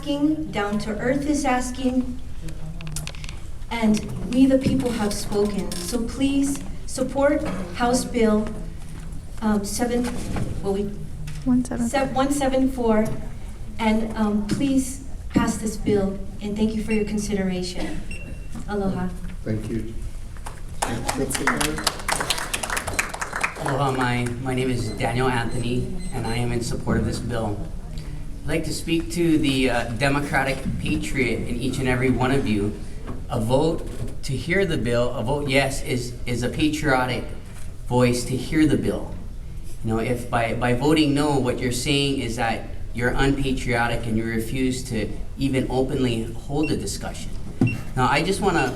asking, Down to Earth is asking, and we the people have spoken. So please support House Bill 174, and please pass this bill, and thank you for your consideration. Aloha. Thank you. Aloha, my name is Daniel Anthony, and I am in support of this bill. I'd like to speak to the Democratic patriot in each and every one of you. A vote to hear the bill, a vote yes, is a patriotic voice to hear the bill. You know, if by voting no, what you're saying is that you're unpatriotic and you refuse to even openly hold a discussion. Now, I just want to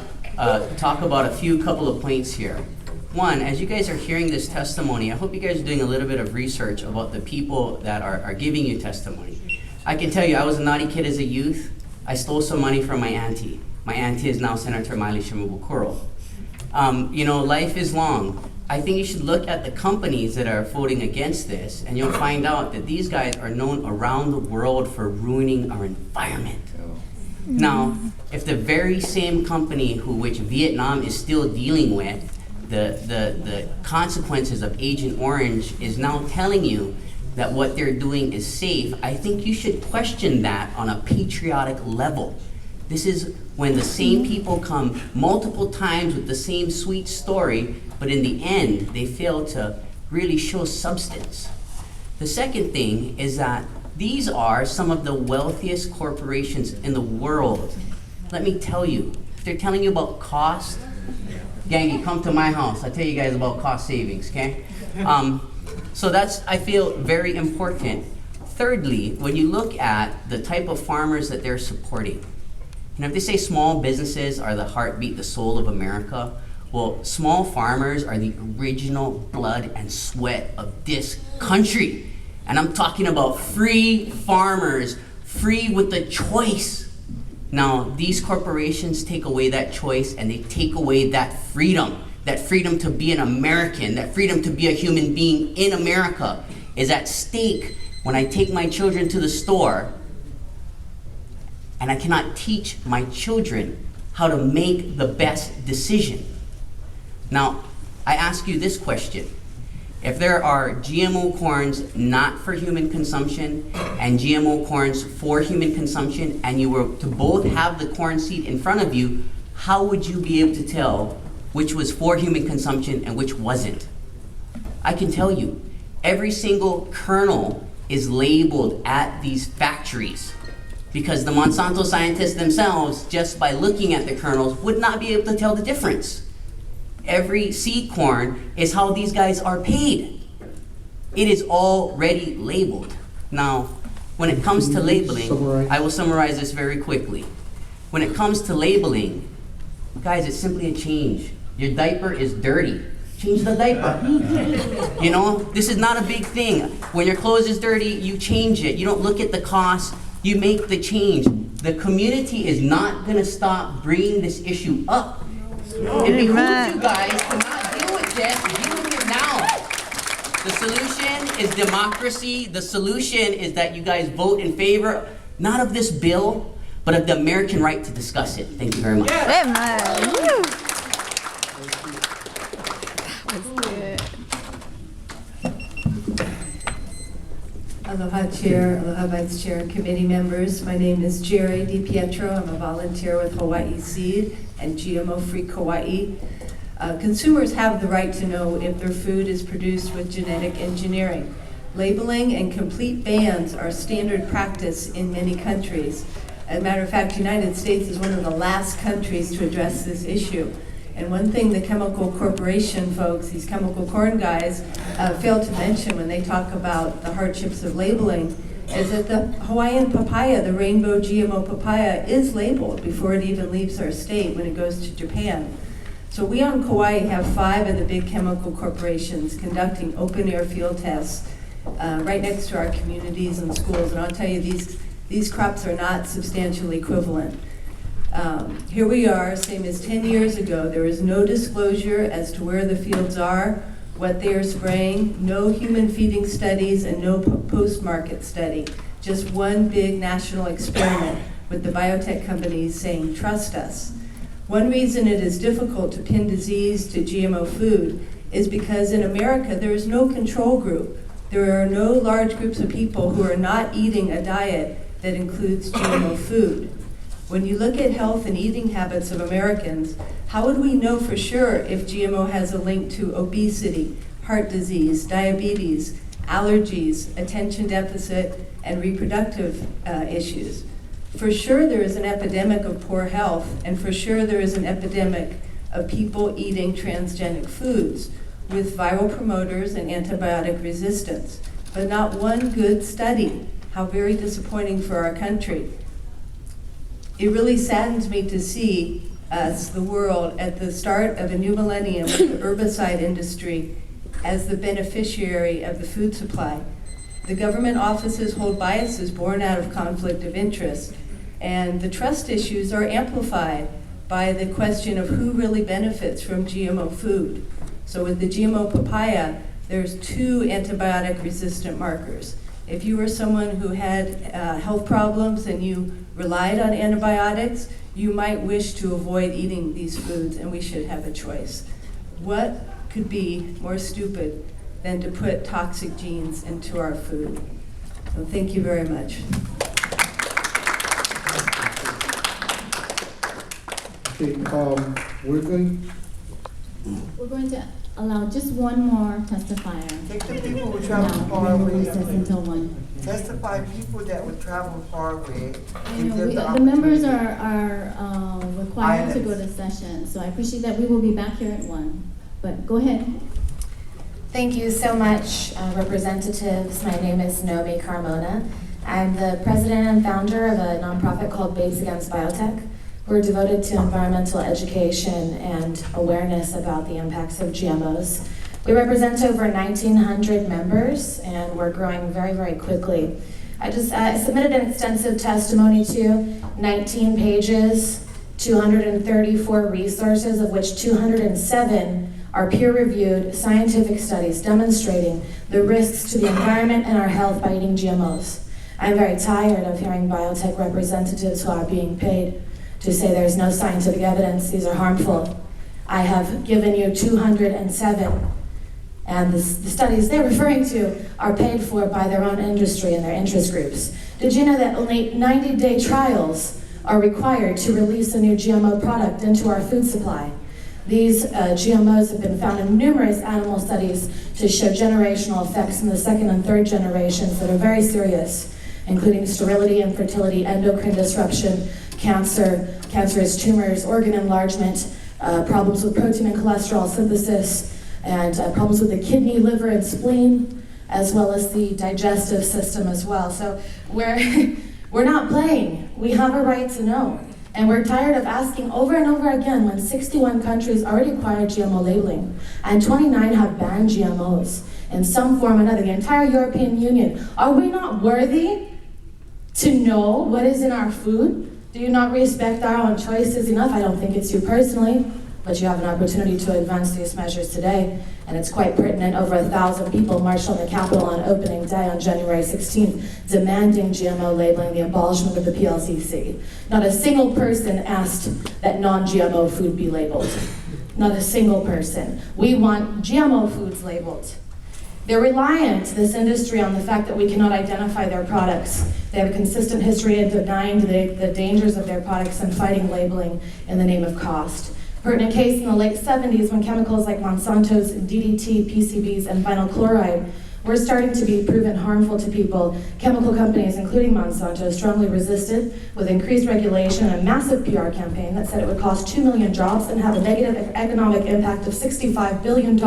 talk about a couple of points here. One, as you guys are hearing this testimony, I hope you guys are doing a little bit of research about the people that are giving you testimony. I can tell you, I was a naughty kid as a youth. I stole some money from my auntie. My auntie is now Senator Maile Shimabukuro. You know, life is long. I think you should look at the companies that are voting against this, and you'll find out that these guys are known around the world for ruining our environment. Now, if the very same company which Vietnam is still dealing with, the consequences of Agent Orange is now telling you that what they're doing is safe, I think you should question that on a patriotic level. This is when the same people come multiple times with the same sweet story, but in the end, they fail to really show substance. The second thing is that these are some of the wealthiest corporations in the world. Let me tell you, if they're telling you about cost, Gangi, come to my house. I'll tell you guys about cost savings, okay? So that's, I feel, very important. Thirdly, when you look at the type of farmers that they're supporting, and if they say small businesses are the heartbeat, the soul of America, well, small farmers are the original blood and sweat of this country. And I'm talking about free farmers, free with the choice. Now, these corporations take away that choice and they take away that freedom to be an American, that freedom to be a human being in America is at stake when I take my children to the store and I cannot teach my children how to make the best decision. Now, I ask you this question. If there are GMO corns not for human consumption and GMO corns for human consumption, and you were to both have the corn seed in front of you, how would you be able to tell which was for human consumption and which wasn't? I can tell you, every single kernel is labeled at these factories because the Monsanto scientists themselves, just by looking at the kernels, would not be able to tell the difference. Every seed corn is how these guys are paid. It is already labeled. Now, when it comes to labeling, I will summarize this very quickly. When it comes to labeling, guys, it's simply a change. Your diaper is dirty. Change the diaper. You know, this is not a big thing. When your clothes is dirty, you change it. You don't look at the cost, you make the change. The community is not gonna stop bringing this issue up. It behooves you guys to not deal with this, deal with it now. The solution is democracy. The solution is that you guys vote in favor, not of this bill, but of the American right to discuss it. Thank you very much. Aloha Chair, aloha Vice Chair, and committee members. My name is Jerry DiPietro. I'm a volunteer with Hawaii Seed and GMO-free Kauai. Consumers have the right to know if their food is produced with genetic engineering. Labeling and complete bans are standard practice in many countries. As a matter of fact, the United States is one of the last countries to address this issue. And one thing the chemical corporation folks, these chemical corn guys, fail to mention when they talk about the hardships of labeling is that the Hawaiian papaya, the rainbow GMO papaya, is labeled before it even leaves our state when it goes to Japan. So we on Kauai have 5 of the big chemical corporations conducting open-air field tests right next to our communities and schools. And I'll tell you, these crops are not substantially equivalent. Here we are, same as 10 years ago. There is no disclosure as to where the fields are, what they are spraying, no human feeding studies, and no post-market study. just one big national experiment with the biotech companies saying, trust us. One reason it is difficult to pin disease to GMO food is because in America there is no control group. There are no large groups of people who are not eating a diet that includes GMO food. When you look at health and eating habits of Americans, how would we know for sure if GMO has a link to obesity, heart disease, diabetes, allergies, attention deficit, and reproductive issues? For sure there is an epidemic of poor health, and for sure there is an epidemic of people eating transgenic foods with viral promoters and antibiotic resistance, but not one good study. How very disappointing for our country. It really saddens me to see us, the world, at the start of a new millennium with the herbicide industry as the beneficiary of the food supply. The government offices hold biases born out of conflict of interest, and the trust issues are amplified by the question of who really benefits from GMO food. So with the GMO papaya, there's 2 antibiotic-resistant markers. If you were someone who had health problems and you relied on antibiotics, you might wish to avoid eating these foods, and we should have a choice. What could be more stupid than to put toxic genes into our food? So thank you very much. Okay, we're going to allow just one more testifier. Take the people who travel far away. Until one. Testify people that would travel far away. The members are required to go to session, so I appreciate that. We will be back here at 1. But go ahead. Thank you so much, representatives. My name is Nomi Carmona. I'm the president and founder of a nonprofit called Babes Against Biotech. We're devoted to environmental education and awareness about the impacts of GMOs. We represent over 1,900 members, and we're growing very, very quickly. I submitted an extensive testimony to 19 pages, 234 resources, of which 207 are peer-reviewed scientific studies demonstrating the risks to the environment and our health by eating GMOs. I'm very tired of hearing biotech representatives who are being paid to say there's no scientific evidence, these are harmful. I have given you 207, and the studies they're referring to are paid for by their own industry and their interest groups. Did you know that only 90-day trials are required to release a new GMO product into our food supply? These GMOs have been found in numerous animal studies to show generational effects in the 2nd and 3rd generations that are very serious, including sterility, infertility, endocrine disruption, cancer, cancerous tumors, organ enlargement, problems with protein and cholesterol synthesis, and problems with the kidney, liver, and spleen, as well as the digestive system as well. So we're not playing. We have a right to know. And we're tired of asking over and over again when 61 countries already require GMO labeling, and 29 have banned GMOs in some form or another, the entire European Union. Are we not worthy to know what is in our food? Do you not respect our own choices enough? I don't think it's you personally, but you have an opportunity to advance these measures today, and it's quite pertinent. Over 1,000 people marched on the Capitol on opening day on January 16th, demanding GMO labeling, the abolishment of the PLCC. Not a single person asked that non-GMO food be labeled. Not a single person. We want GMO foods labeled. They're reliant, this industry, on the fact that we cannot identify their products. They have a consistent history of denying the dangers of their products and fighting labeling in the name of cost. Pertinent case in the late 70s when chemicals like Monsanto's DDT, PCBs, and vinyl chloride were starting to be proven harmful to people. Chemical companies, including Monsanto, strongly resisted with increased regulation and a massive PR campaign that said it would cost 2 million jobs and have a negative economic impact of $65 billion.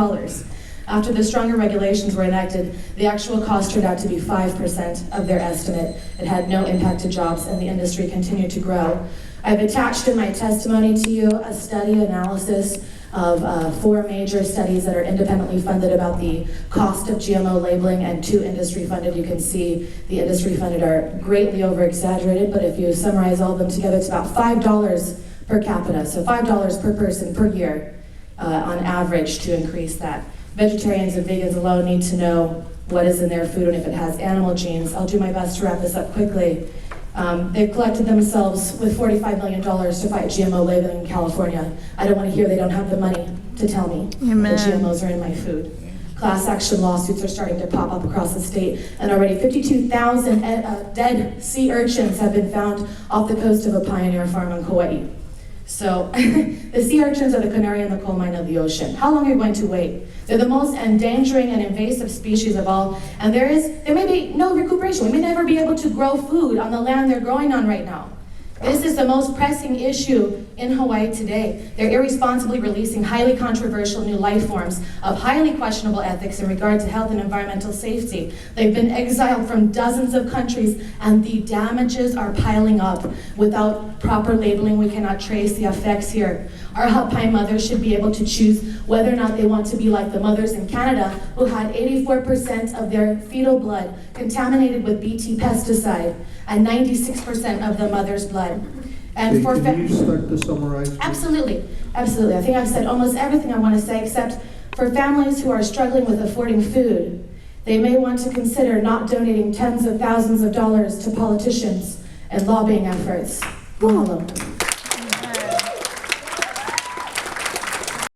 After the stronger regulations were enacted, the actual cost turned out to be 5% of their estimate. It had no impact to jobs, and the industry continued to grow. I've attached in my testimony to you a study analysis of 4 major studies that are independently funded about the cost of GMO labeling, and 2 industry funded. You can see the industry funded are greatly over exaggerated, but if you summarize all of them together, it's about $5 per capita, so $5 per person per year on average to increase that. Vegetarians and vegans alone need to know what is in their food and if it has animal genes. I'll do my best to wrap this up quickly. They've collected themselves with $45 million to fight GMO labeling in California. I don't want to hear they don't have the money to tell me that GMOs are in my food. Class action lawsuits are starting to pop up across the state, and already 52,000 dead sea urchins have been found off the coast of a pioneer farm in Kauai. So the sea urchins are the canary in the coal mine of the ocean. How long are you going to wait? They're the most endangering and invasive species of all, and there may be no recuperation. We may never be able to grow food on the land they're growing on right now. This is the most pressing issue in Hawaii today. They're irresponsibly releasing highly controversial new life forms of highly questionable ethics in regard to health and environmental safety. They've been exiled from dozens of countries, and the damages are piling up. Without proper labeling, we cannot trace the effects here. Our Hapai mothers should be able to choose whether or not they want to be like the mothers in Canada who had 84% of their fetal blood contaminated with Bt pesticide and 96% of the mother's blood. And Okay, for can you start to summarize? Please? Absolutely, absolutely. I think I've said almost everything I want to say, except for families who are struggling with affording food, they may want to consider not donating tens of thousands of dollars to politicians and lobbying efforts. Mahalo.